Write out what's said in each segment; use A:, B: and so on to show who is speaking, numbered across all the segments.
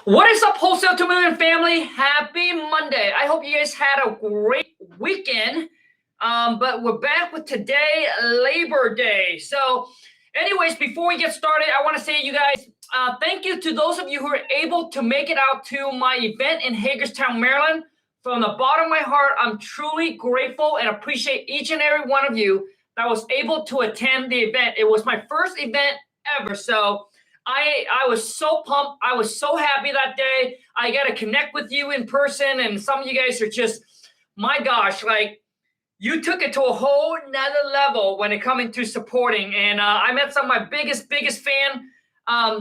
A: What is up, Wholesale to Million family? Happy Monday. I hope you guys had a great weekend. But we're back with today, Labor Day. So anyways, before we get started, I want to say you guys, thank you to those of you who are able to make it out to my event in Hagerstown, Maryland. From the bottom of my heart, I'm truly grateful and appreciate each and every one of you that was able to attend the event. It was my first event ever. So I was so pumped. I was so happy that day. I got to connect with you in person. And some of you guys are just, my gosh, like you took it to a whole nother level when it coming to supporting. And I met some of my biggest fan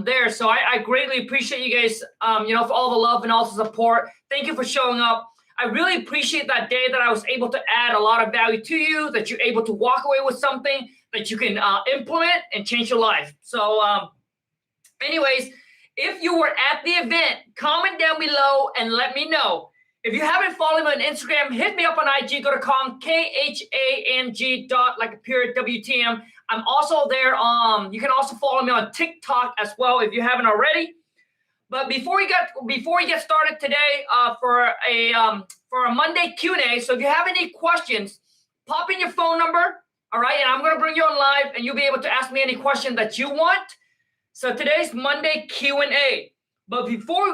A: there. So I greatly appreciate you guys, for all the love and also support. Thank you for showing up. I really appreciate that day that I was able to add a lot of value to you, that you're able to walk away with something that you can implement and change your life. So, anyways, if you were at the event, comment down below and let me know. If you haven't followed me on Instagram, hit me up on IG. Go to Khang, Khang WTM. I'm also there. You can also follow me on TikTok as well if you haven't already. But before we get started today, for a Monday Q&A. So if you have any questions, pop in your phone number. All right, and I'm gonna bring you on live, and you'll be able to ask me any question that you want. So today's Monday Q&A. But before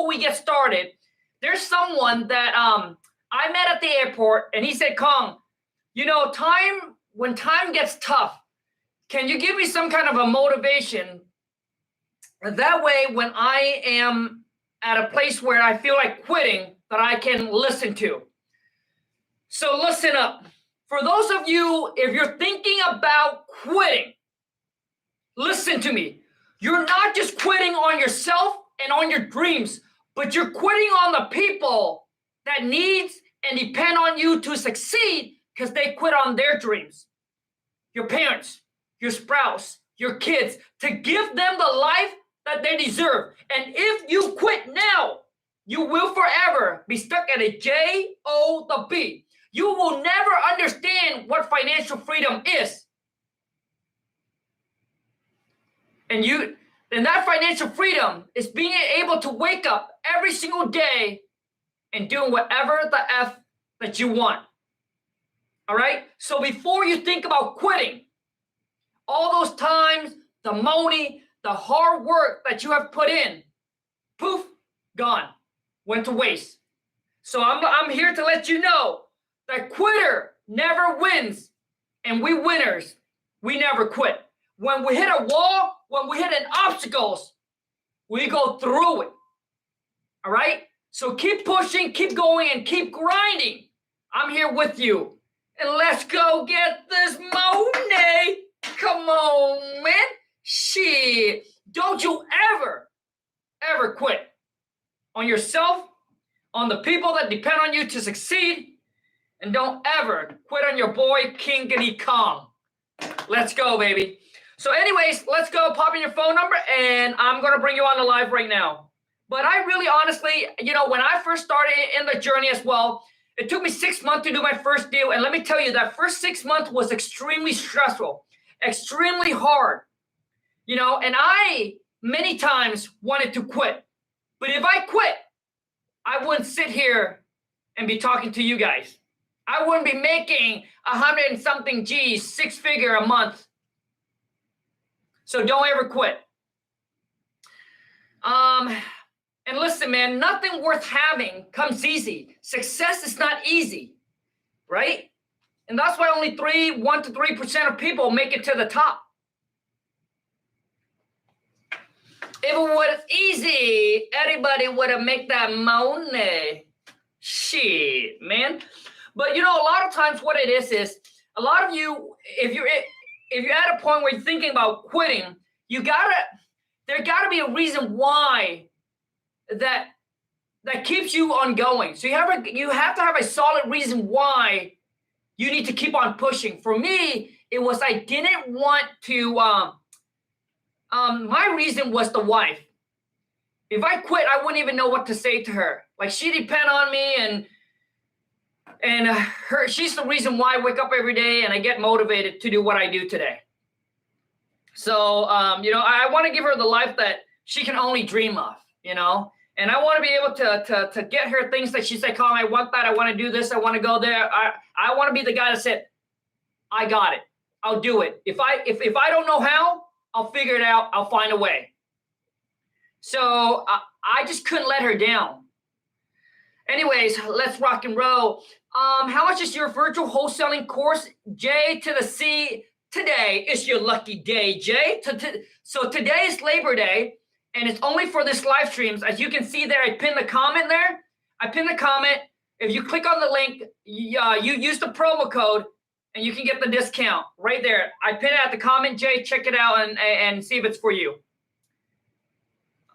A: we get started, there's someone that I met at the airport, and he said, Khang, when time gets tough, can you give me some kind of a motivation? That way, when I am at a place where I feel like quitting, that I can listen to. So listen up. For those of you, if you're thinking about quitting, listen to me. You're not just quitting on yourself and on your dreams, but you're quitting on the people that needs and depend on you to succeed because they quit on their dreams. Your parents, your spouse, your kids, to give them the life that they deserve. And if you quit now, you will forever be stuck at a J-O-B. You will never understand what financial freedom is. And that financial freedom is being able to wake up every single day and doing whatever the F that you want. All right? So before you think about quitting, all those times, the money, the hard work that you have put in, poof, gone, went to waste. So I'm here to let you know that quitter never wins, and we winners, we never quit. When we hit a wall, when we hit an obstacles, we go through it. All right? So keep pushing, keep going, and keep grinding. I'm here with you. And let's go get this money. Come on, man. Shit. Don't you ever quit on yourself, on the people that depend on you to succeed, and don't ever quit on your boy, Kingity Kong. Let's go, baby. So anyways, let's go. Pop in your phone number, and I'm going to bring you on the live right now. But I really honestly, when I first started in the journey as well, it took me 6 months to do my first deal. And let me tell you, that first 6 months was extremely stressful, extremely hard. And I many times wanted to quit. But if I quit, I wouldn't sit here and be talking to you guys. I wouldn't be making 100 and something G's, 6-figure a month. So don't ever quit. And listen, man, nothing worth having comes easy. Success is not easy, right? And that's why only 1 to 3% of people make it to the top. If it was easy, everybody would have made that money. Shit, man. But a lot of times what it is a lot of you, if you're at a point where you're thinking about quitting, there gotta be a reason why that keeps you on going. So you have to have a solid reason why you need to keep on pushing. For me, it was I didn't want to. My reason was the wife. If I quit, I wouldn't even know what to say to her. Like, she depend on me, and she's the reason why I wake up every day and I get motivated to do what I do today. So, I want to give her the life that she can only dream of, you know? And I want to be able to get her things that she's like, oh, I want that. I want to do this. I want to go there. I want to be the guy that said, I got it. I'll do it. If I don't know how, I'll figure it out. I'll find a way. So I just couldn't let her down. Anyways, let's rock and roll. How much is your virtual wholesaling course? J to the C. Today is your lucky day, Jay. So today is Labor Day, and it's only for this live streams. As you can see there, I pinned the comment there. I pinned the comment. If you click on the link, you use the promo code, and you can get the discount right there. I pinned it at the comment, Jay. Check it out and see if it's for you.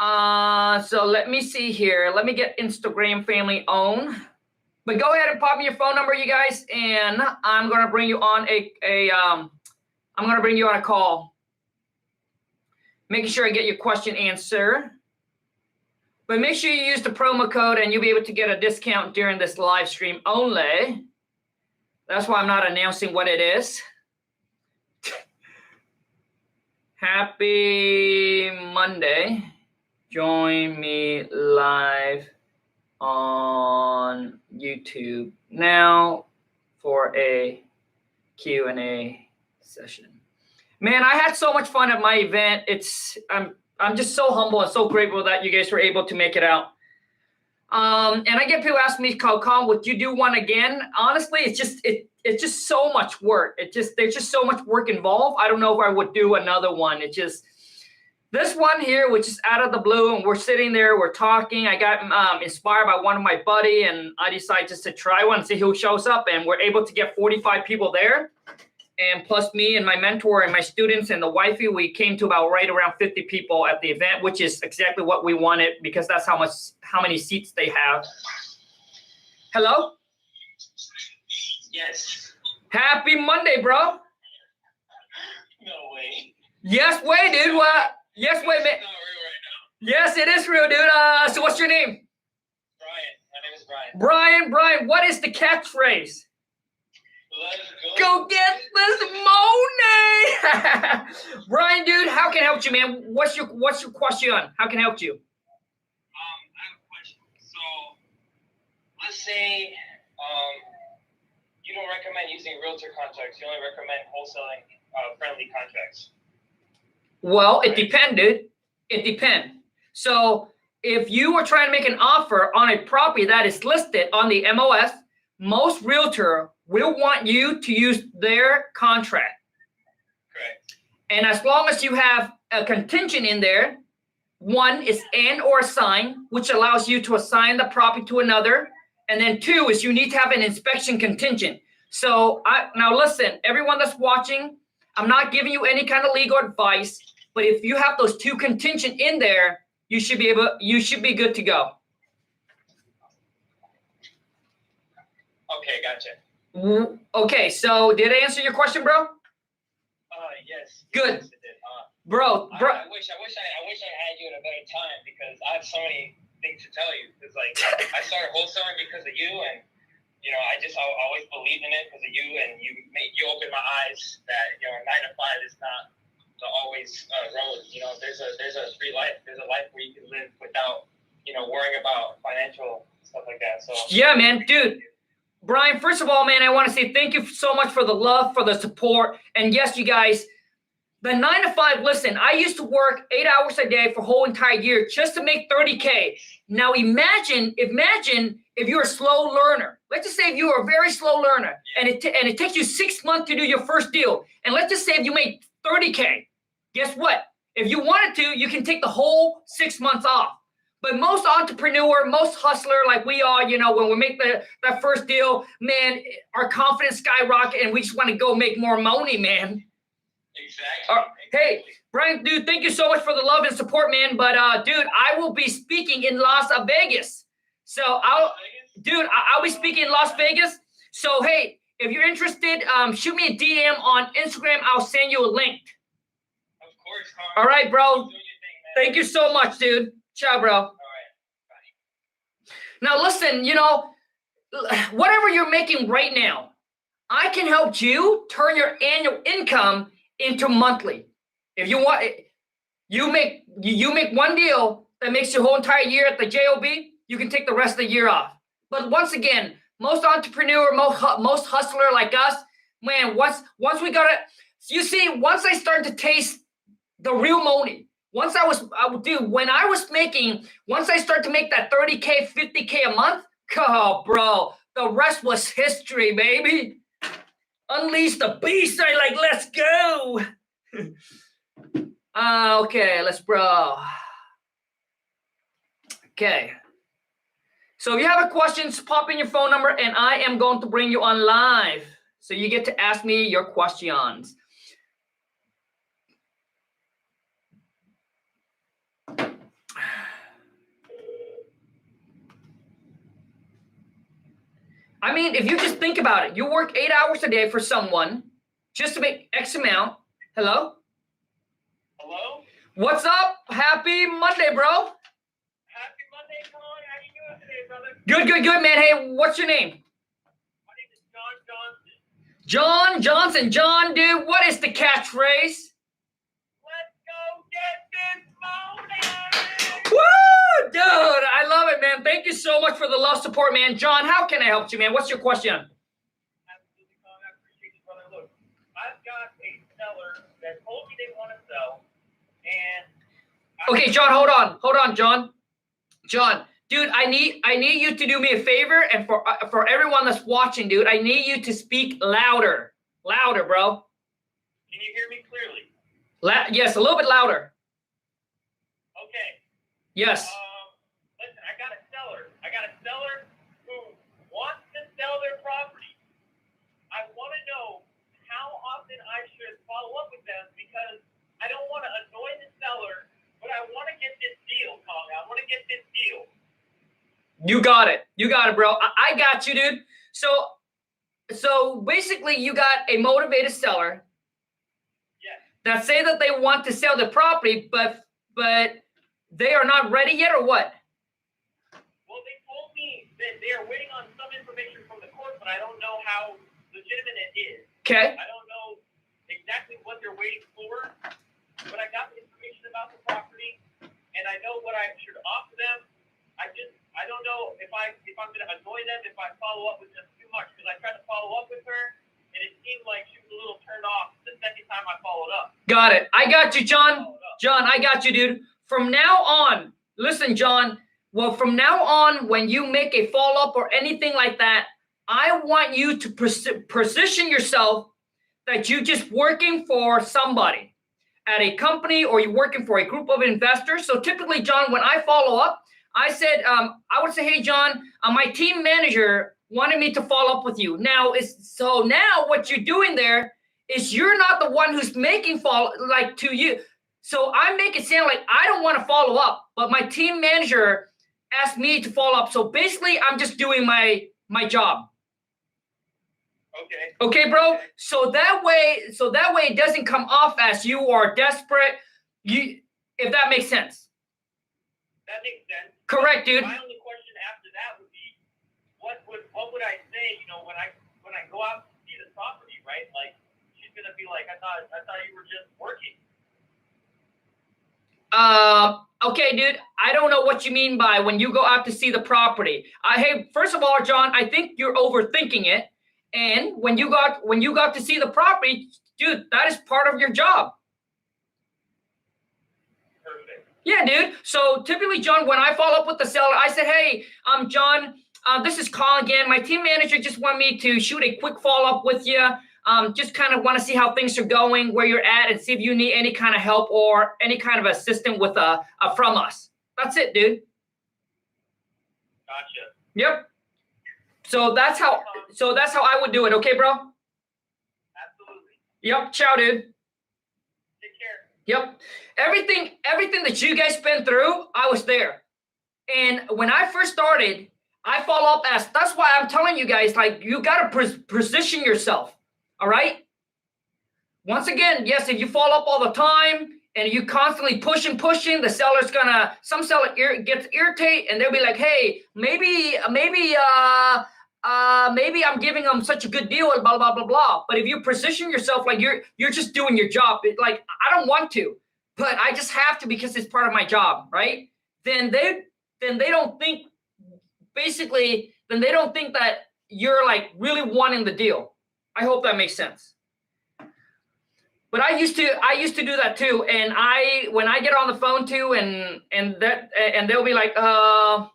A: So let me see here. Let me get Instagram family on. But go ahead and pop me your phone number, you guys, and I'm gonna bring you on I'm gonna bring you on a call. Making sure I get your question answered. But make sure you use the promo code and you'll be able to get a discount during this live stream only. That's why I'm not announcing what it is. Happy Monday. Join me live on YouTube now for a Q&A session. Man, I had so much fun at my event. I'm just so humble and so grateful that you guys were able to make it out. And I get people ask me, Khang, would you do one again? Honestly, it's just so much work. There's just so much work involved. I don't know if I would do another one. This one here, which is out of the blue, and we're sitting there, we're talking. I got inspired by one of my buddy, and I decided just to try one and see who shows up. And we're able to get 45 people there. And plus me and my mentor and my students and the wifey, we came to about right around 50 people at the event, which is exactly what we wanted because that's how many seats they have. Hello?
B: Yes.
A: Happy Monday, bro.
B: No way.
A: Yes way, dude. What? Yes way, man.
B: It's not real right now.
A: Yes, it is real, dude. So what's your name?
B: Brian. My name is Brian.
A: Brian, what is the catchphrase?
B: Let's
A: Go get this money. Brian, dude, how can I help you, man? What's your question? How can I help you?
B: I have a question. So let's say you don't recommend using realtor contracts. You only recommend wholesaling friendly contracts.
A: Well, it depends, dude. It depends. So if you were trying to make an offer on a property that is listed on the MOS, most realtor will want you to use their contract.
B: Correct.
A: And as long as you have a contingent in there, one is and or assign, which allows you to assign the property to another. And then two is you need to have an inspection contingent. So now listen, everyone that's watching, I'm not giving you any kind of legal advice, but if you have those two contingent in there, you should be good to go.
B: Okay, gotcha.
A: Okay, so did I answer your question, bro?
B: Yes.
A: Good.
B: Yes, it did.
A: Bro.
B: I wish I had you at a better time because I have so many things to tell you. Because like I started wholesaling because of you, and I always believed in it because of you, and you opened my eyes that 9 to 5 is not the always road. There's a free life. There's a life where you can live without worrying about financial stuff like that. So
A: yeah, man, dude. Brian, first of all, man, I want to say thank you so much for the love, for the support. And yes, you guys, the 9 to 5, listen, I used to work 8 hours a day for a whole entire year just to make $30K. Now imagine if you're a slow learner. Let's just say if you're a very slow learner and it takes you 6 months to do your first deal. And let's just say if you make $30K, guess what? If you wanted to, you can take the whole 6 months off. But most entrepreneur, most hustler like we are, when we make that first deal, man, our confidence skyrocket and we just want to go make more money, man.
B: Exactly.
A: Hey, Brian, dude, thank you so much for the love and support, man. But, dude, I will be speaking in Las Vegas. So I'll be speaking in Las Vegas. So, hey, if you're interested, shoot me a DM on Instagram. I'll send you a link.
B: Of course, Khang.
A: All right, bro.
B: Keep doing your thing, man.
A: Thank you so much, dude. Ciao, bro.
B: All right. Bye.
A: Now, listen, whatever you're making right now, I can help you turn your annual income into monthly. If you want, You make one deal that makes your whole entire year at the job. You can take the rest of the year off. But once again, most entrepreneur, most hustler like us, man, once we got it, you see, once I started to taste the real money, once I would do, when I was making, once I started to make that 30K, 50K a month, oh, bro, the rest was history, baby. Unleash the beast. I like, let's go. Okay, let's bro. Okay. So if you have a question, pop in your phone number and I am going to bring you on live. So you get to ask me your questions. I mean, if you just think about it, you work 8 hours a day for someone just to make X amount. Hello?
B: Hello?
A: What's up? Happy Monday, bro.
B: Happy Monday, Khang. How you doing today, brother?
A: Good, man. Hey, what's your name?
B: My name is John Johnson.
A: John Johnson. John, dude, what is the catchphrase?
B: Let's go get this money.
A: Woo! Dude, I love it, man. Thank you so much for the love support, man. John, how can I help you, man? What's your question?
B: Absolutely, Khang. I appreciate you, brother. Look, I've got a seller that told me they want to sell, and
A: okay, John, hold on, John. John, dude, I need you to do me a favor, and for everyone that's watching, dude, I need you to speak louder, bro.
B: Can you hear me clearly?
A: Yes, a little bit louder.
B: Okay.
A: Yes.
B: Listen, I got a seller who wants to sell their property. I want to know how often I should follow up with them because I don't want to annoy the seller, but I want to get this deal, Khang. I want to get this deal.
A: You got it, bro. I got you, dude. So basically, you got a motivated seller.
B: Yes.
A: That say that they want to sell the property, but they are not ready yet, or what?
B: Well, they told me that they are waiting on some information from the court, but I don't know how legitimate it is.
A: Okay.
B: I don't know exactly what they're waiting for, but I got the information about the property, and I know what I should offer them. I don't know if I'm going to annoy them if I follow up with them too much, because I tried to follow up with her, and it seemed like she was a little turned off the second time I followed up.
A: Got it. I got you, John. John, I got you, dude. From now on, listen, John. Well, from now on, when you make a follow-up or anything like that, I want you to position yourself that you're just working for somebody at a company, or you're working for a group of investors. So typically, John, when I follow up, I said, I would say, hey, John, my team manager wanted me to follow up with you. Now what you're doing there is you're not the one who's making to you. So I make it sound like I don't want to follow up, but my team manager asked me to follow up. So basically, I'm just doing my job.
B: Okay.
A: Okay, bro. So that way it doesn't come off as you are desperate. If that makes sense.
B: That makes sense.
A: Correct, dude.
B: My only question after that would be, what would I say? You know, when I go out to see the property, right? Like, she's gonna be like, I thought you were just working.
A: Okay, dude, I don't know what you mean by when you go out to see the property. Hey, first of all, John, I think you're overthinking it. And when you got to see the property, dude, that is part of your job.
B: Perfect.
A: Yeah, dude. So typically, John, when I follow up with the seller, I said, hey, John, this is Khang again. My team manager just want me to shoot a quick follow-up with you. Just kind of want to see how things are going, where you're at, and see if you need any kind of help or any kind of assistance with from us. That's it, dude.
B: Gotcha.
A: Yep. So that's how I would do it. Okay, bro?
B: Absolutely.
A: Yep. Ciao, dude.
B: Take care.
A: Yep. Everything that you guys been through, I was there. And when I first started, I follow up that's why I'm telling you guys, like, you got to position yourself. All right. Once again, yes, if you follow up all the time and you constantly pushing, the some seller gets irritated and they'll be like, hey, maybe I'm giving them such a good deal, blah, blah, blah, blah. But if you position yourself like you're just doing your job, like, I don't want to. but I just have to because it's part of my job, right? Then they don't think, basically, then they don't think that you're like really wanting the deal. I hope that makes sense. But I used to do that too. And when I get on the phone too, and they'll be like, and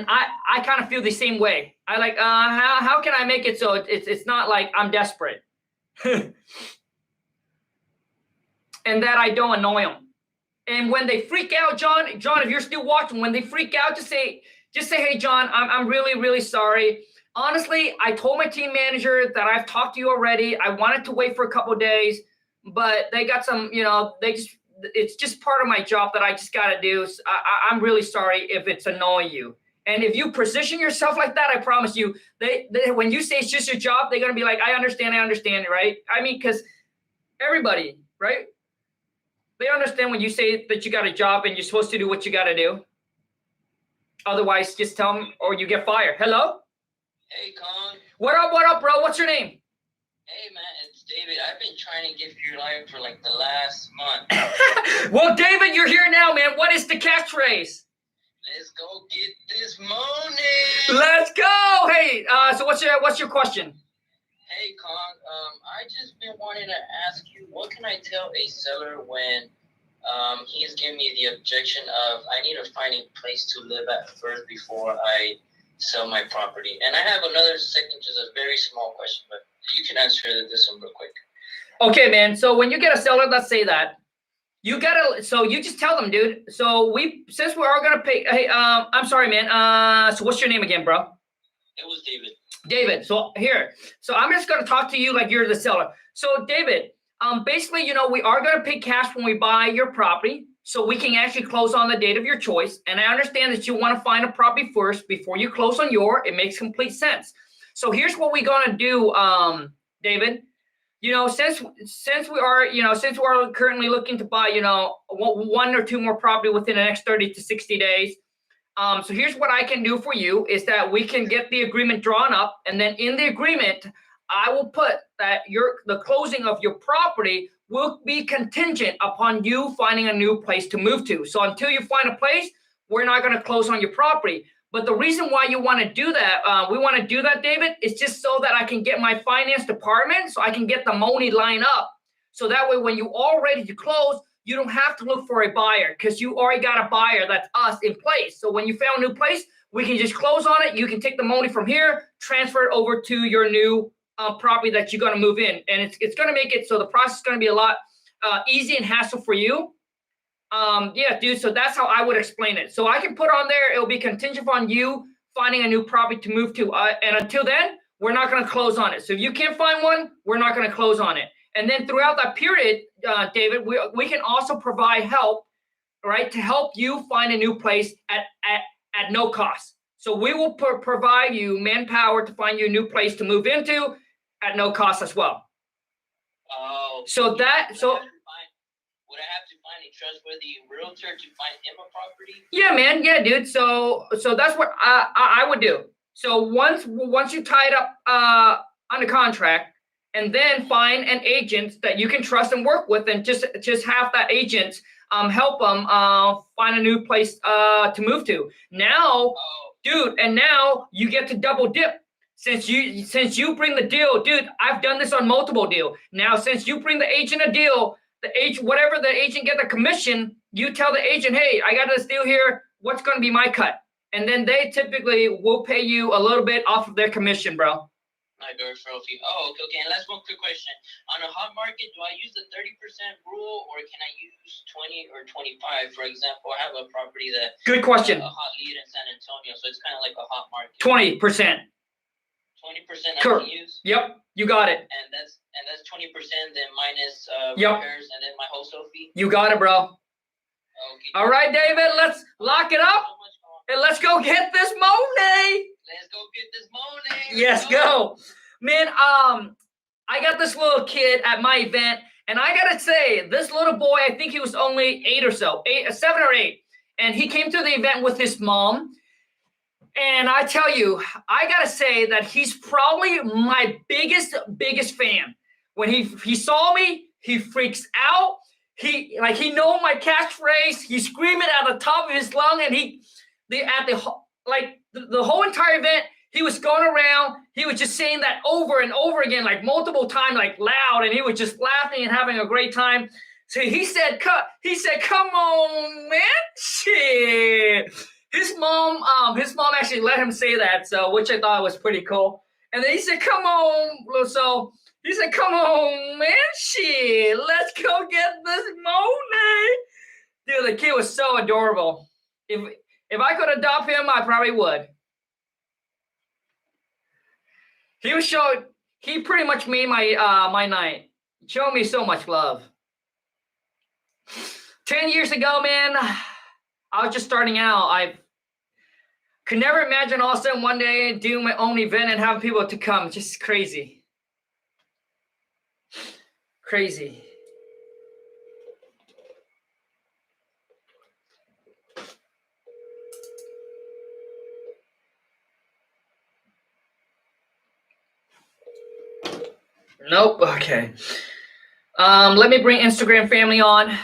A: I kind of feel the same way. I like, how can I make it so it's not like I'm desperate, and that I don't annoy them. And when they freak out, John, if you're still watching, when they freak out, just say, hey, John, I'm really, really sorry. Honestly, I told my team manager that I've talked to you already. I wanted to wait for a couple of days, but they got some, it's just part of my job that I just got to do. So I'm really sorry if it's annoying you. And if you position yourself like that, I promise you, they when you say it's just your job, they're going to be like, I understand, right? I mean, because everybody, right? They understand when you say that you got a job and you're supposed to do what you got to do. Otherwise, just tell them or you get fired. Hello?
B: Hey, Khang.
A: What up, bro? What's your name?
B: Hey, man, it's David. I've been trying to get your life for like the last month.
A: Well, David, you're here now, man. What is the catchphrase?
B: Let's go get this money.
A: Let's go. Hey, so what's your question?
B: Hey, Khang. I just been wanting to ask you, what can I tell a seller when he's giving me the objection of I need to find a place to live at first before I sell my property? And I have another second, just a very small question, but you can answer this one real quick.
A: Okay, man. So when you get a seller, let's say that you just tell them, dude. So since we are gonna pay. Hey, I'm sorry, man. So what's your name again, bro?
B: It was David.
A: David. So I'm just gonna talk to you like you're the seller. So David, basically, we are gonna pay cash when we buy your property, so we can actually close on the date of your choice. And I understand that you want to find a property first before you close on it makes complete sense. So here's what we're gonna do, David. Since we are currently looking to buy, one or two more property within the next 30 to 60 days. So here's what I can do for you is that we can get the agreement drawn up, and then in the agreement, I will put that the closing of your property will be contingent upon you finding a new place to move to. So until you find a place, we're not going to close on your property. But the reason why you want to do that, we want to do that, David, is just so that I can get my finance department, so I can get the money lined up. So that way, when you are ready to close, you don't have to look for a buyer because you already got a buyer that's us in place. So when you found a new place, we can just close on it. You can take the money from here, transfer it over to your new property that you're going to move in. And it's going to make it so the process is going to be a lot easy and hassle for you. Yeah, dude. So that's how I would explain it. So I can put on there, it'll be contingent on you finding a new property to move to. And until then, we're not going to close on it. So if you can't find one, we're not going to close on it. And then throughout that period, David, we can also provide help, right, to help you find a new place at no cost. So we will provide you manpower to find you a new place to move into at no cost as well.
B: Oh.
A: Would I have to
B: find a trustworthy realtor to find him a property?
A: Yeah, man. Yeah, dude. So that's what I would do. So once you tie it up under contract, and then find an agent that you can trust and work with, and just have that agent help them find a new place to move to. Now, dude, and now you get to double dip. Since you bring the deal, dude, I've done this on multiple deals. Now, since you bring the agent a deal, whatever the agent get the commission, you tell the agent, hey, I got this deal here. What's going to be my cut? And then they typically will pay you a little bit off of their commission, bro.
B: My referral fee. Oh, okay. And last one quick question. On a hot market, do I use the 30% rule, or can I use 20 or 25? For example, I have a property that
A: good question.
B: A hot lead in San Antonio, so it's kind of like a hot market.
A: 20%.
B: 20% I can use.
A: Yep, you got it.
B: And that's 20% then minus repairs and then my wholesale fee.
A: You got it, bro.
B: Okay.
A: All right, David. Let's lock it up and let's go get this money.
B: Let's go get this money.
A: Yes, go. Man, I got this little kid at my event, and I gotta say, this little boy, I think he was only 7 or 8. And he came to the event with his mom. And I tell you, I gotta say that he's probably my biggest fan. When he saw me, He freaks out. He know my catchphrase. He's screaming at the top of his lung, and the whole entire event, he was going around. He was just saying that over and over again, like multiple times, like loud, and he was just laughing and having a great time. So he said, "Come on, man, shit." His mom actually let him say that, so which I thought was pretty cool. And then he said, "Come on," so he said, "Come on, man, shit, let's go get this money." Dude, the kid was so adorable. If I could adopt him, I probably would. He pretty much made my night. Showed me so much love. 10 years ago, man, I was just starting out. I could never imagine all of a sudden one day doing my own event and having people to come. Just crazy. Crazy. Nope. Okay. Let me bring Instagram family on.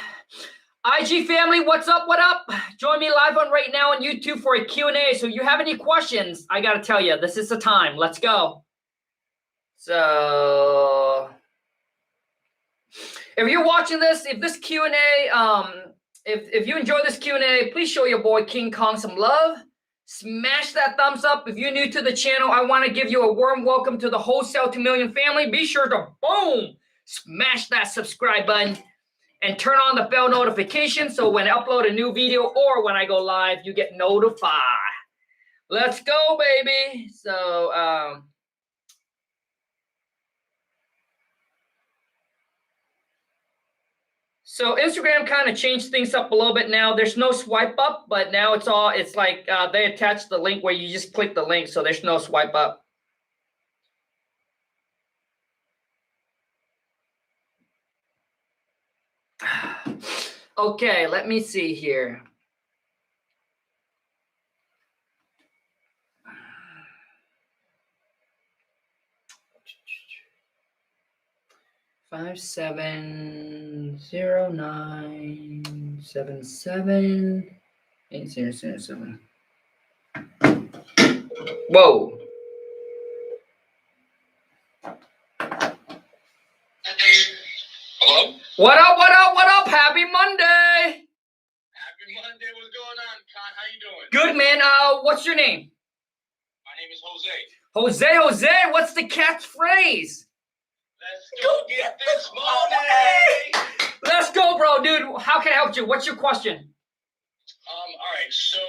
A: IG family, what's up? What up? Join me live on right now on YouTube for a Q&A. So if you have any questions, I got to tell you, this is the time. Let's go. So if you're watching this, if this Q&A, if you enjoy this Q&A, please show your boy King Khang some love. Smash that thumbs up. If you're new to the channel, I want to give you a warm welcome to the Wholesale to Million family. Be sure to boom, smash that subscribe button and turn on the bell notification so when I upload a new video or when I go live, you get notified. Let's go, baby. So Instagram kind of changed things up a little bit now. There's no swipe up, but now it's like they attach the link where you just click the link, so there's no swipe up. Okay, let me see here. Five 709778007. Whoa.
B: Hello?
A: What up? What up? What up? Happy Monday.
B: Happy Monday. What's going on, Khang? How you doing?
A: Good, man. What's your name?
B: My name is Jose.
A: Jose, what's the catchphrase?
B: Let's go get this money.
A: Let's go, bro, dude. How can I help you? What's your question?
B: All right. So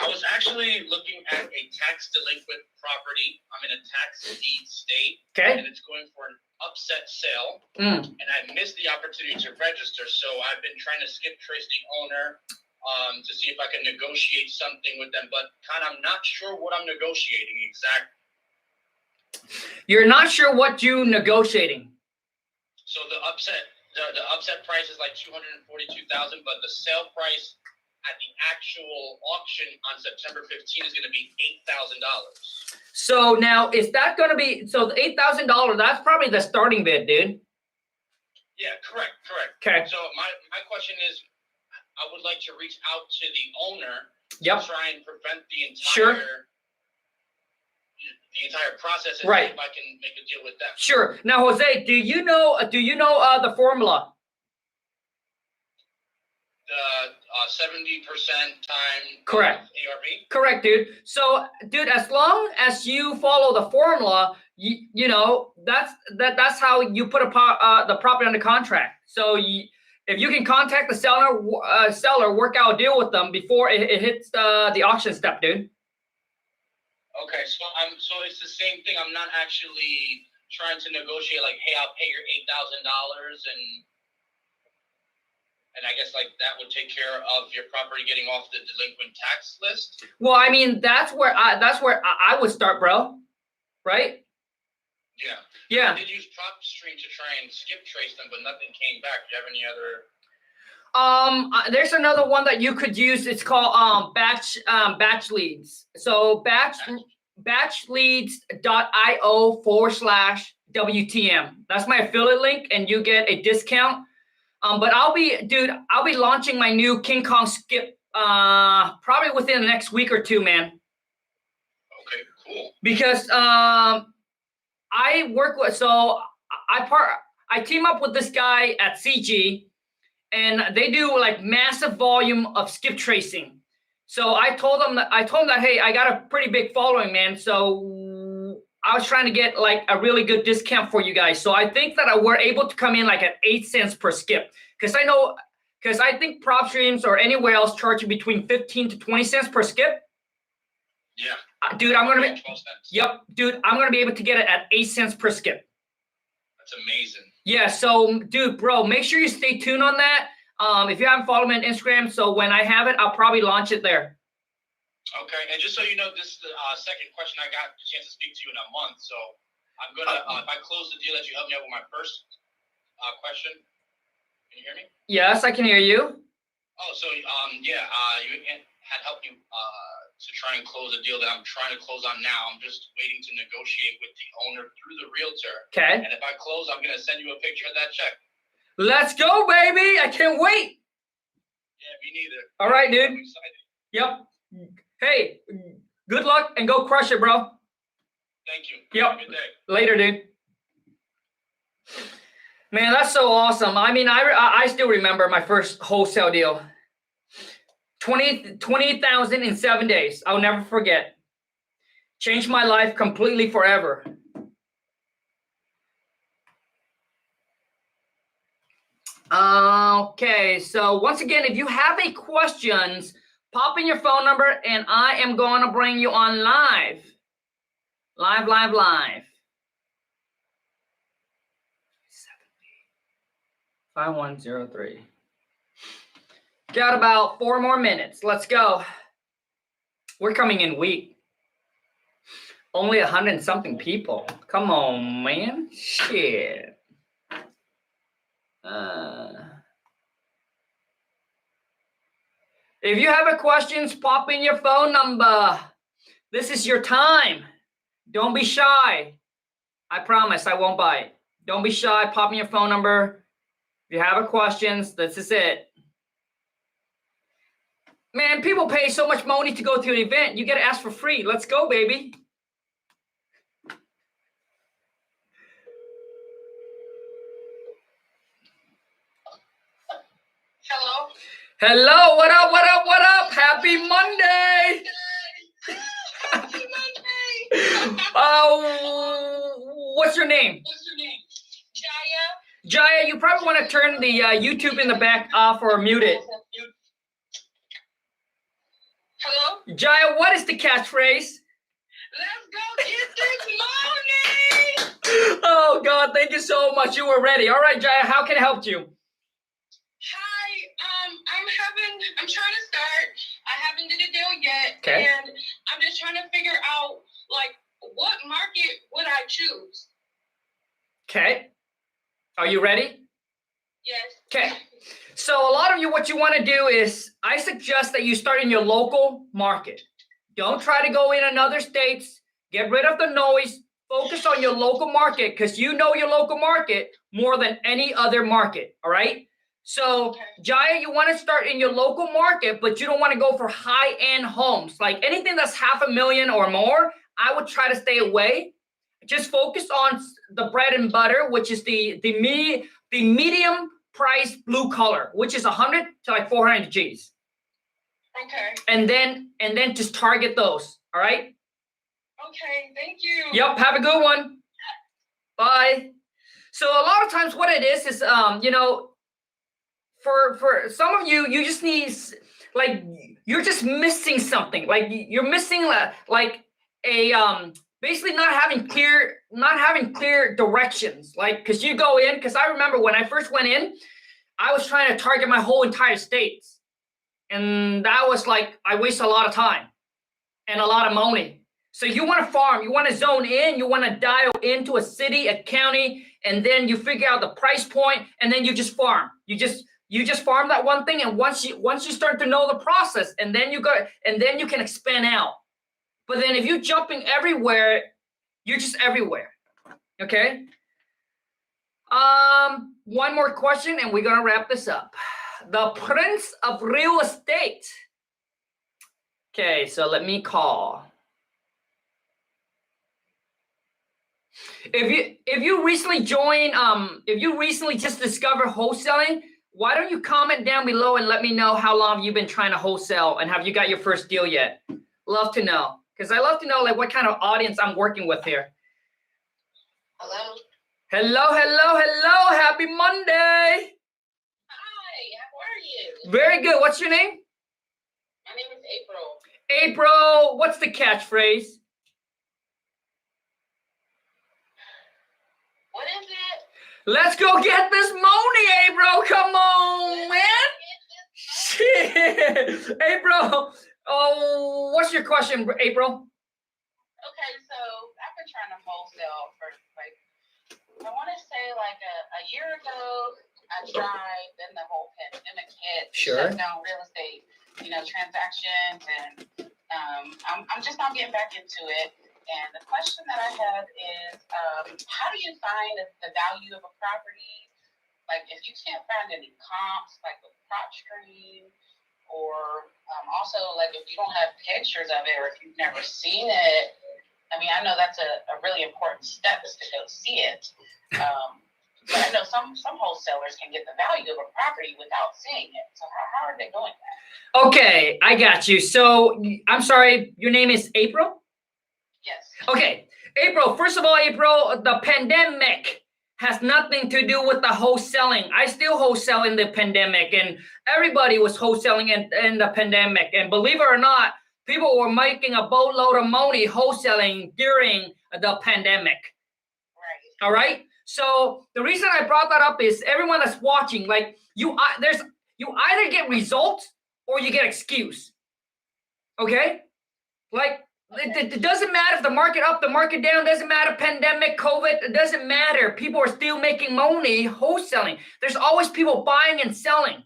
B: I was actually looking at a tax delinquent property. I'm in a tax deed state.
A: Okay.
B: And it's going for an upset sale.
A: Mm.
B: And I missed the opportunity to register. So I've been trying to skip trace the owner to see if I can negotiate something with them. But I'm not sure what I'm negotiating exactly.
A: You're not sure what you're negotiating.
B: So the upset price is like $242,000, but the sale price at the actual auction on September 15th is going to be $8,000.
A: So now is that going to be the $8,000? That's probably the starting bid, dude.
B: Yeah, correct.
A: Okay.
B: So my question is, I would like to reach out to the owner
A: Yep.
B: to try and prevent the entire
A: Sure.
B: process and
A: Right.
B: see if I can make a deal with them.
A: Sure. Now, Jose, do you know the formula?
B: The 70% time
A: Correct.
B: ARV?
A: Correct, dude. So, dude, as long as you follow the formula, you know that's how you put the property under contract. So, if you can contact the seller, work out a deal with them before it hits the auction step, dude.
B: Okay, so it's the same thing. I'm not actually trying to negotiate like, hey, I'll pay your $8,000 and I guess like that would take care of your property getting off the delinquent tax list.
A: Well, I mean, that's where I would start, bro. Right?
B: Yeah.
A: Yeah.
B: I did use PropStream to try and skip trace them, but nothing came back. Do you have any other?
A: There's another one that you could use. It's called batch leads. So batchleads.io WTM. That's my affiliate link, and you get a discount. But I'll be launching my new King Kong skip probably within the next week or two, man.
B: Okay, cool.
A: Because I work with, so I team up with this guy at CG, and they do like massive volume of skip tracing. So I told him that, hey, I got a pretty big following, man. So I was trying to get like a really good discount for you guys. So I think that we're able to come in like at 8 cents per skip. Because I think PropStreams or anywhere else charge you between 15 to 20 cents per skip.
B: Yeah.
A: Dude, I'm going to be, yep, dude, I'm going to be able to get it at 8 cents per skip.
B: That's amazing.
A: Yeah, so dude, bro, make sure you stay tuned on that. If you haven't followed me on Instagram, so when I have it, I'll probably launch it there.
B: Okay, and just so you know, this is the second question I got the chance to speak to you in a month. So I'm gonna, if I close the deal that you helped me out with my first question, can you hear me?
A: Yes, I can hear you.
B: Oh, so you had helped me to try and close a deal that I'm trying to close on now. I'm just waiting to negotiate with the owner through the realtor.
A: Okay.
B: And if I close, I'm gonna send you a picture of that check.
A: Let's go, baby! I can't wait.
B: Yeah, me neither.
A: All right, dude.
B: I'm excited.
A: Yep. Hey, good luck and go crush it, bro.
B: Thank you.
A: Yep.
B: Have a good day.
A: Later, dude. Man, that's so awesome. I mean, I still remember my first wholesale deal. 20,000 in 7 days. I'll never forget. Changed my life completely forever. Okay, so once again, if you have any questions, pop in your phone number and I am going to bring you on live. Live. 5103. Got about 4 more minutes. Let's go. We're coming in weak. Only 100 and something people. Come on, man. Shit. If you have a questions, pop in your phone number. This is your time. Don't be shy. I promise I won't bite. Don't be shy. Pop in your phone number. If you have a questions, this is it. Man, people pay so much money to go to an event. You get to ask for free. Let's go, baby.
B: Hello.
A: Hello, what up? Happy Monday.
B: Happy Monday.
A: What's your name?
B: Jaya.
A: Jaya, you probably want to turn the YouTube in the back off or mute it.
B: Hello.
A: Jaya, what is the catchphrase?
B: Let's go get this money.
A: Oh, God, thank you so much. You were ready. All right, Jaya, how can I help you?
B: Hi, I'm trying to start. I haven't did a deal yet.
A: Okay.
B: And I'm just trying to figure out, like, what market would I choose?
A: Okay. Are you ready?
B: Yes.
A: Okay. So a lot of you, what you want to do is, I suggest that you start in your local market. Don't try to go in other states. Get rid of the noise. Focus on your local market because you know your local market more than any other market. All right. So,
B: Okay.
A: Jaya, you want to start in your local market, but you don't want to go for high-end homes. Like anything that's $500,000 or more, I would try to stay away. Just focus on the bread and butter, which is the medium price blue color, which is 100 to like 400 Gs.
B: Okay.
A: And then just target those. All right.
B: Okay. Thank you.
A: Yep. Have a good one. Bye. So a lot of times, what it is for some of you, you just need, like, you're just missing something. Like you're missing basically not having clear directions. Like, because you go in, because I remember when I first went in, I was trying to target my whole entire states. And that was like, I wasted a lot of time and a lot of money. So you want to farm, you want to zone in, you want to dial into a city, a county, and then you figure out the price point, and then you just farm. You just farm that one thing, and once you start to know the process, and then you can expand out. But then if you're jumping everywhere, you're just everywhere. Okay? One more question and we're going to wrap this up. The Prince of Real Estate. Okay, so let me call. If you recently joined, if you recently just discovered wholesaling, why don't you comment down below and let me know how long you've been trying to wholesale and have you got your first deal yet? Love to know, because I love to know like what kind of audience I'm working with here.
C: Hello.
A: Hello, hello, hello. Happy Monday.
C: Hi, how are you?
A: Very good. What's your name?
C: My name is April.
A: April, what's the catchphrase?
C: What is it?
A: Let's go get this money, April. Come on, man. Shit. April, oh, what's your question, April?
C: Okay, so I've been trying to wholesale for like, I want to say like a year ago. I tried, then the whole pandemic hit.
A: Sure.
C: Shut down real estate, transactions, and I'm just not getting back into it. And the question that I have is, how do you find the value of a property? Like, if you can't find any comps, like with prop stream, or also like if you don't have pictures of it, or if you've never seen it. I mean, I know that's a really important step is to go see it. But I know some wholesalers can get the value of a property without seeing it. So how are they doing that?
A: Okay, I got you. So I'm sorry, your name is April?
C: Yes.
A: Okay, April, first of all, April, the pandemic has nothing to do with the wholesaling. I still wholesale in the pandemic, and everybody was wholesaling in the pandemic. And believe it or not, people were making a boatload of money wholesaling during the pandemic.
C: Right.
A: All right? So the reason I brought that up is everyone that's watching, like you either get results or you get excuse. Okay? Like it doesn't matter if the market up, the market down, doesn't matter, pandemic, COVID, it doesn't matter. People are still making money wholesaling. There's always people buying and selling.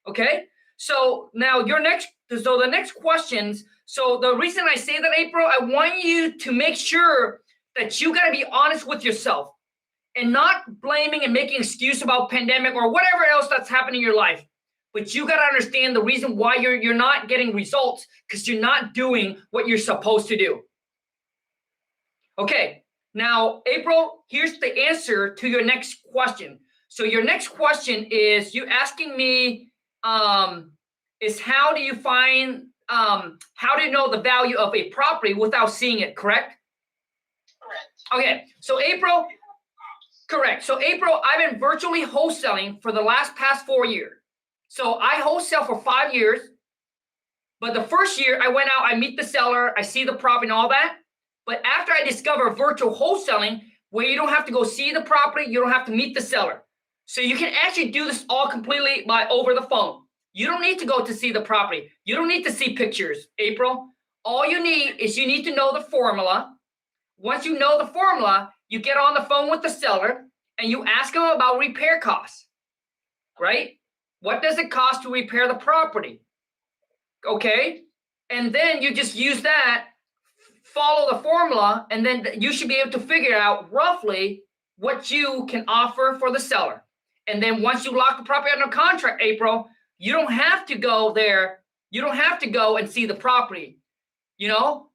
A: Okay? So now the next questions, so the reason I say that, April, I want you to make sure that you got to be honest with yourself and not blaming and making excuse about pandemic or whatever else that's happening in your life. But you got to understand the reason why you're not getting results, because you're not doing what you're supposed to do. Okay, now, April, here's the answer to your next question. So your next question is you asking me is how do you know the value of a property without seeing it, correct?
C: Correct.
A: Okay, so April, correct. So April, I've been virtually wholesaling for the past 4 years. So I wholesale for 5 years, but the first year I went out, I meet the seller, I see the property and all that. But after I discover virtual wholesaling, where you don't have to go see the property, you don't have to meet the seller. So you can actually do this all completely over the phone. You don't need to go to see the property. You don't need to see pictures, April. All you need is you need to know the formula. Once you know the formula, you get on the phone with the seller and you ask them about repair costs, right? What does it cost to repair the property? Okay. And then you just use that, follow the formula, and then you should be able to figure out roughly what you can offer for the seller. And then once you lock the property under contract, April, you don't have to go there. You don't have to go and see the property,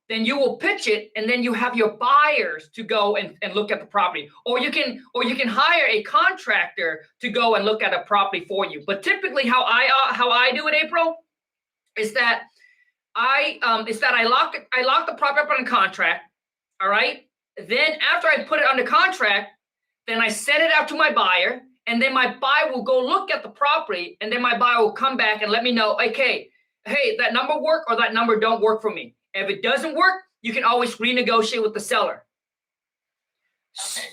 A: then you will pitch it, and then you have your buyers to go and look at the property. Or you can hire a contractor to go and look at a property for you. But typically how I do it, April, is that I lock the property up on a contract. All right. Then after I put it under contract, then I send it out to my buyer, and then my buyer will go look at the property, and then my buyer will come back and let me know, okay, hey, that number work or that number don't work for me. If it doesn't work, you can always renegotiate with the seller.
C: Okay.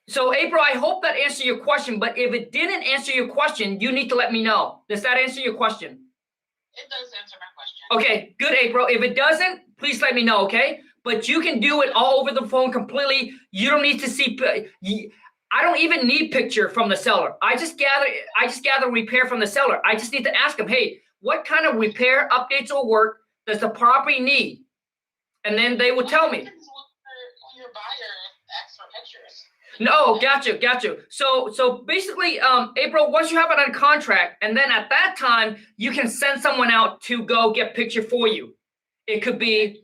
A: So April, I hope that answered your question, but if it didn't answer your question, you need to let me know. Does that answer your question?
C: It does answer my question.
A: Okay, good, April. If it doesn't, please let me know, okay? But you can do it all over the phone completely. You don't need to see, I don't even need picture from the seller. I just gather repair from the seller. I just need to ask them, hey, what kind of repair, updates, or work does the property need? And then they will tell me.
C: What happens when your buyer asks for pictures?
A: No, got you. So basically, April, once you have it on contract, and then at that time, you can send someone out to go get picture for you. It could be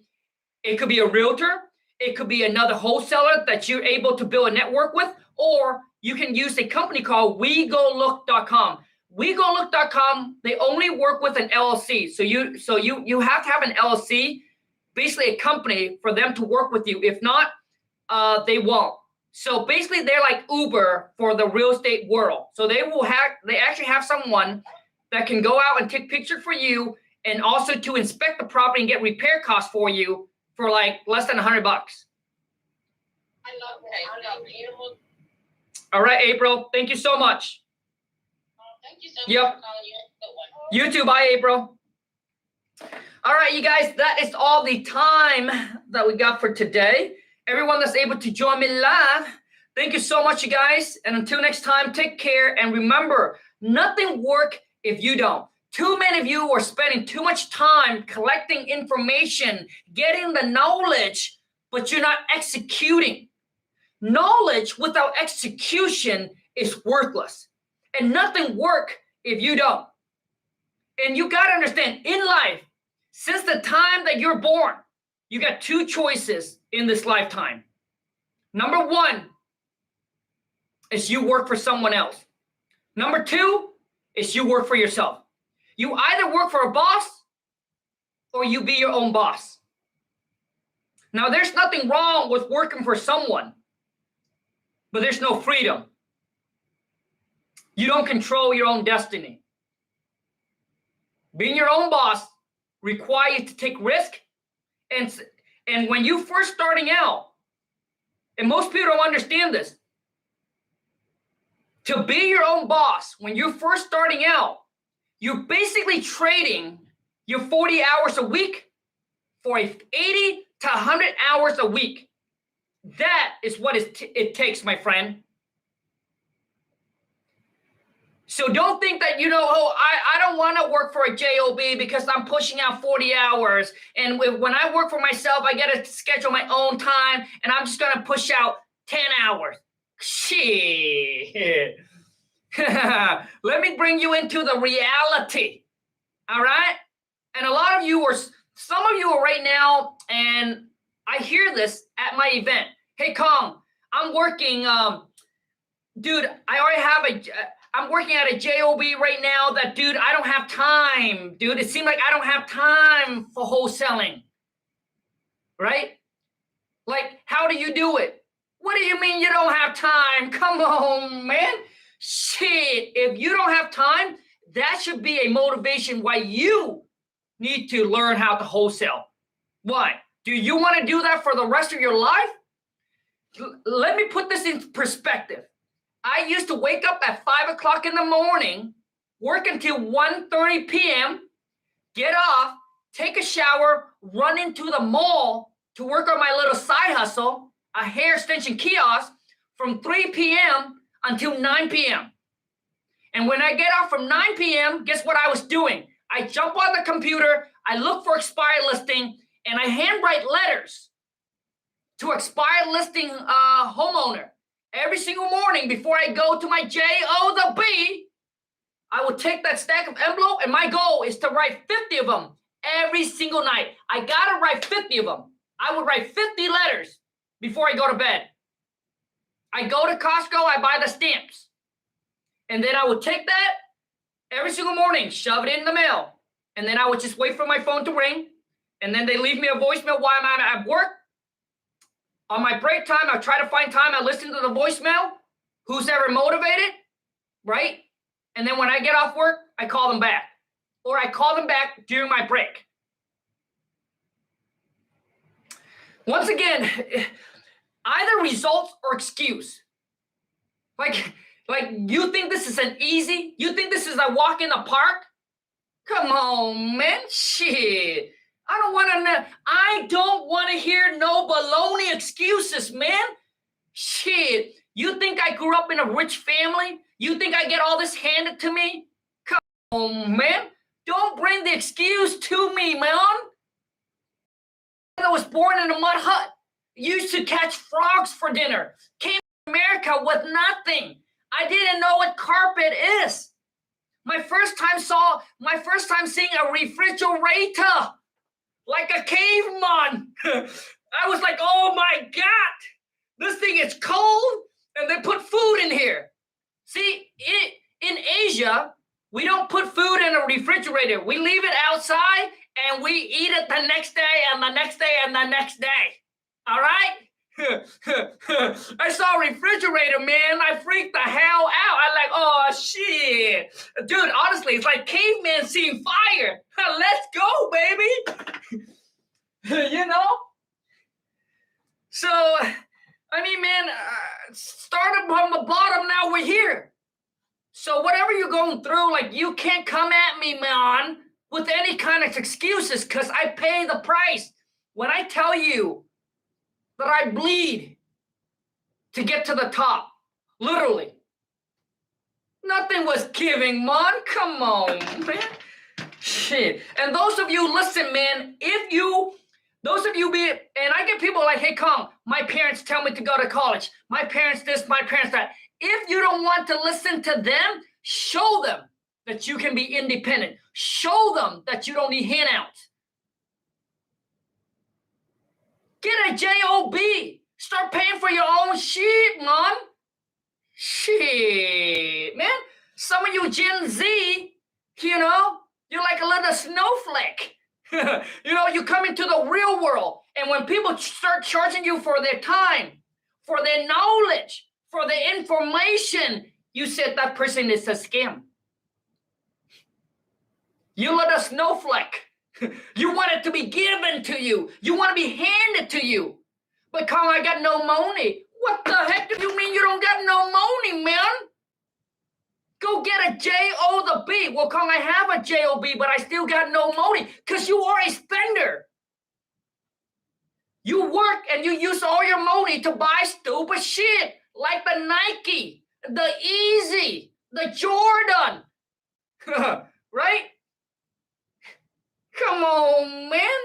A: a realtor, it could be another wholesaler that you're able to build a network with, or you can use a company called WeGoLook.com. WeGoLook.com, they only work with an LLC. So you have to have an LLC, basically a company, for them to work with you. If not, they won't. So basically, they're like Uber for the real estate world. So they actually have someone that can go out and take pictures for you, and also to inspect the property and get repair costs for you for like less than $100.
C: I love it.
A: All right, April. Thank you so much.
C: Thank you so much
A: Yep.
C: for calling you. Good one.
A: You too. Bye, April. All right, you guys, that is all the time that we got for today. Everyone that's able to join me live, thank you so much, you guys. And until next time, take care. And remember, nothing works if you don't. Too many of you are spending too much time collecting information, getting the knowledge, but you're not executing. Knowledge without execution is worthless. And nothing works if you don't. And you got to understand, in life, since the time that you're born, you got two choices in this lifetime. Number one is you work for someone else. Number two is you work for yourself. You either work for a boss or you be your own boss. Now, there's nothing wrong with working for someone, but there's no freedom. You don't control your own destiny. Being your own boss requires you to take risk. And when you first starting out, and most people don't understand this, to be your own boss, when you're first starting out, you're basically trading your 40 hours a week for 80 to 100 hours a week. That is what it takes, my friend. So don't think that, I don't want to work for a job because I'm pushing out 40 hours. And when I work for myself, I get to schedule my own time, and I'm just going to push out 10 hours. Shit. Let me bring you into the reality. All right? And some of you are right now, and I hear this at my event. Hey, Khang, I'm working, dude, I'm working at a job right now dude, I don't have time, dude. It seems like I don't have time for wholesaling, right? Like, how do you do it? What do you mean you don't have time? Come on, man. Shit, if you don't have time, that should be a motivation why you need to learn how to wholesale. Why? Do you want to do that for the rest of your life? Let me put this in perspective. I used to wake up at 5 o'clock in the morning, work until 1:30 p.m., get off, take a shower, run into the mall to work on my little side hustle, a hair extension kiosk, from 3 p.m. until 9 p.m. And when I get off from 9 p.m., guess what I was doing? I jump on the computer, I look for expired listing, and I handwrite letters to expired listing homeowner. Every single morning before I go to my job, I will take that stack of envelope, and my goal is to write 50 of them every single night. I got to write 50 of them. I would write 50 letters before I go to bed. I go to Costco, I buy the stamps. And then I would take that every single morning, shove it in the mail. And then I would just wait for my phone to ring. And then they leave me a voicemail while I'm at work. On my break time, I try to find time. I listen to the voicemail. Who's ever motivated, right? And then when I get off work, I call them back. Or I call them back during my break. Once again, either results or excuse. Like you think this is an easy? You think this is a walk in the park? Come on, man. Shit. I don't want to hear no baloney excuses, man. Shit. You think I grew up in a rich family? You think I get all this handed to me? Come on, man. Don't bring the excuse to me, man. I was born in a mud hut. Used to catch frogs for dinner. Came to America with nothing. I didn't know what carpet is. My first time seeing a refrigerator, like a caveman. I was like, oh my God, this thing is cold and they put food in here. See, in Asia, we don't put food in a refrigerator. We leave it outside and we eat it the next day and the next day and the next day. All right? I saw a refrigerator, man. I freaked the hell out. I'm like, oh, shit. Dude, honestly, it's like caveman seeing fire. Let's go, baby. You know? So, I mean, man, started from the bottom, now we're here. So whatever you're going through, like, you can't come at me, man, with any kind of excuses, because I pay the price. When I tell you that I bleed to get to the top, literally. Nothing was giving, man. Come on, man. Shit. And those of you, listen, man, and I get people like, hey, Khang, my parents tell me to go to college. My parents this, my parents that. If you don't want to listen to them, show them that you can be independent. Show them that you don't need handouts. Get a job. Start paying for your own shit, man. Shit, man. Some of you Gen Z, you know, you're like a little snowflake. You know, you come into the real world, and when people start charging you for their time, for their knowledge, for the information, you said that person is a scam. You little snowflake. You want it to be given to you. You want to be handed to you. But Khang, I got no money. What the heck do you mean you don't got no money, man? Go get a job. Well, Khang, I have a job, but I still got no money because you are a spender. You work and you use all your money to buy stupid shit like the Nike, the Easy, the Jordan, right? Come on, man.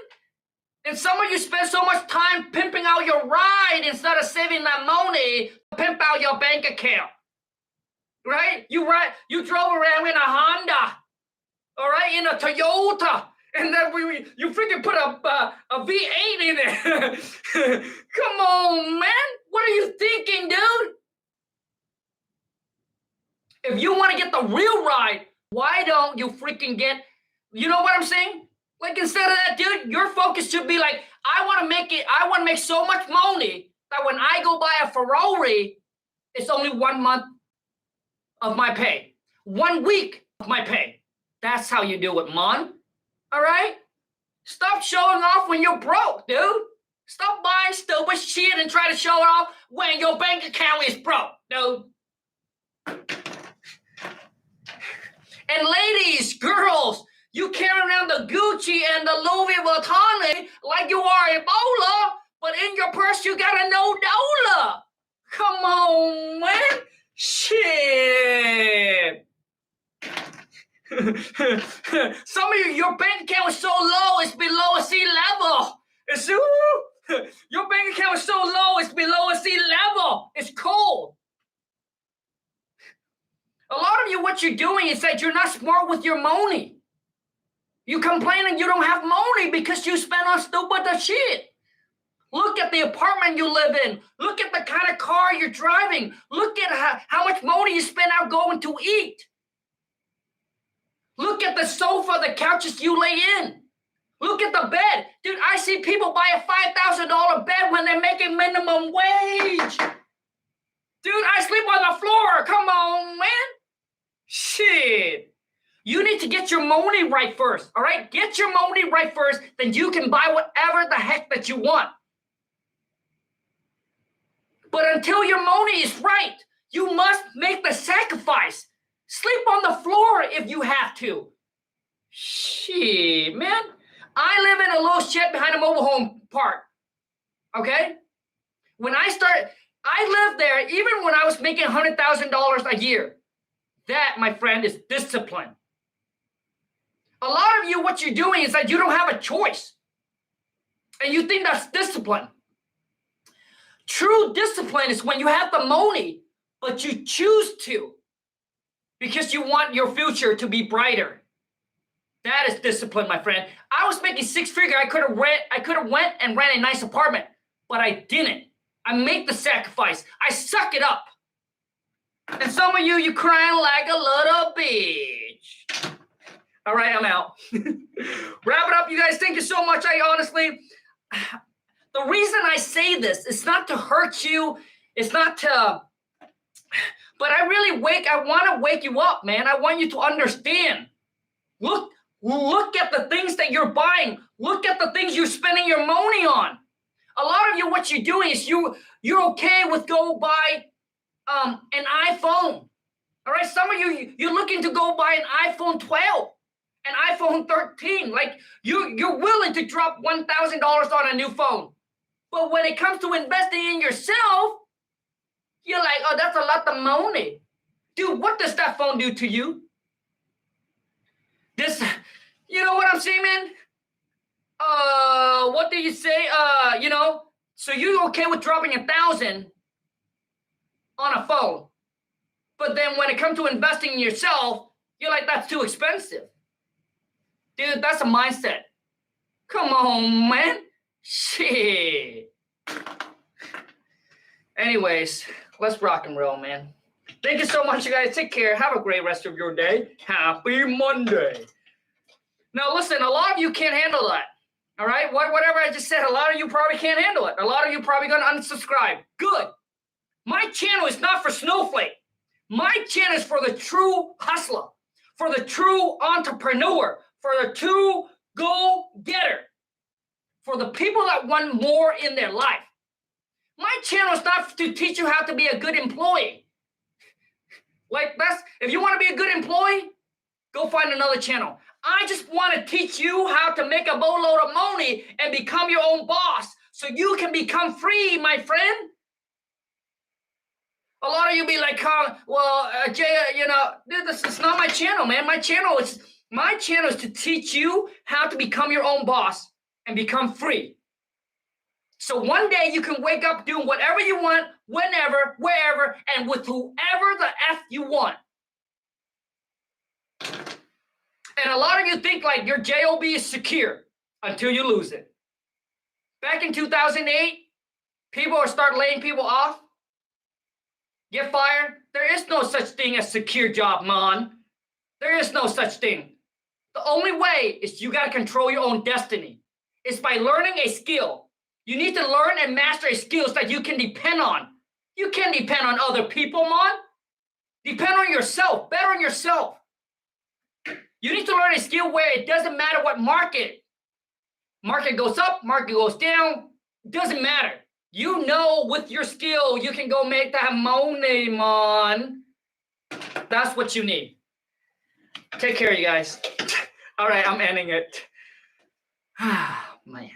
A: And some of you spend so much time pimping out your ride instead of saving that money to pimp out your bank account. Right? You drove around in a Honda, all right, in a Toyota, and then you freaking put a V8 in it. Come on, man. What are you thinking, dude? If you want to get the real ride, why don't you freaking get, you know what I'm saying? Like, instead of that, dude, your focus should be like, I want to make so much money that when I go buy a Ferrari, it's only 1 month of my pay. 1 week of my pay. That's how you do it, man. All right? Stop showing off when you're broke, dude. Stop buying stupid shit and try to show it off when your bank account is broke, dude. And ladies, girls, you carry around the Gucci and the Louis Vuitton like you are Ebola, but in your purse you got a no dollar. Come on, man. Shit. Some of you, your bank account is so low, it's below sea level. Your bank account is so low, it's below sea level. It's cold. A lot of you, what you're doing is that you're not smart with your money. You complaining you don't have money because you spend on stupid shit. Look at the apartment you live in. Look at the kind of car you're driving. Look at how much money you spend out going to eat. Look at the sofa, the couches you lay in. Look at the bed. Dude, I see people buy a $5,000 bed when they're making minimum wage. Dude, I sleep on the floor. Come on, man. Shit. You need to get your money right first, all right? Get your money right first, then you can buy whatever the heck that you want. But until your money is right, you must make the sacrifice. Sleep on the floor if you have to. Shit, man. I live in a little shed behind a mobile home park, okay? When I lived there even when I was making $100,000 a year. That, my friend, is discipline. A lot of you, what you're doing is that you don't have a choice. And you think that's discipline. True discipline is when you have the money, but you choose to because you want your future to be brighter. That is discipline, my friend. I was making six-figure. I could have went and ran a nice apartment, but I didn't. I made the sacrifice. I suck it up. And some of you crying like a little bitch. All right, I'm out. Wrap it up, you guys. Thank you so much. I honestly, the reason I say this is not to hurt you. It's not to, but I want to wake you up, man. I want you to understand. Look at the things that you're buying. Look at the things you're spending your money on. A lot of you, what you're doing is you're okay with go buy an iPhone. All right, some of you're looking to go buy an iPhone 12, an iPhone 13. Like you're willing to drop $1,000 on a new phone. But when it comes to investing in yourself, you're like, oh, that's a lot of money. Dude, what does that phone do to you? You know what I'm saying, man? What do you say? So you're okay with dropping $1,000 on a phone. But then when it comes to investing in yourself, you're like, that's too expensive. Dude, that's a mindset. Come on, man. Shit. Anyways, let's rock and roll, man. Thank you so much, you guys. Take care. Have a great rest of your day. Happy Monday. Now, listen, a lot of you can't handle that. All right? Whatever I just said, a lot of you probably can't handle it. A lot of you probably going to unsubscribe. Good. My channel is not for snowflake. My channel is for the true hustler, for the true entrepreneur, for the true go-getter, for the people that want more in their life. My channel is not to teach you how to be a good employee. If you want to be a good employee, go find another channel. I just want to teach you how to make a boatload of money and become your own boss so you can become free, my friend. A lot of you be like, Jay, this is not my channel, man. My channel is to teach you how to become your own boss and become free. So one day you can wake up doing whatever you want, whenever, wherever, and with whoever the F you want. And a lot of you think like your JOB is secure until you lose it. Back in 2008, people will start laying people off, get fired. There is no such thing as secure job, man. There is no such thing. The only way is you got to control your own destiny. It's by learning a skill. You need to learn and master a skills that you can depend on. You can't depend on other people, man. Depend on yourself. Bet on yourself. You need to learn a skill where it doesn't matter what market. Market goes up, market goes down. Doesn't matter. You know with your skill, you can go make that money, man. That's what you need. Take care, you guys. All right, I'm ending it. Man.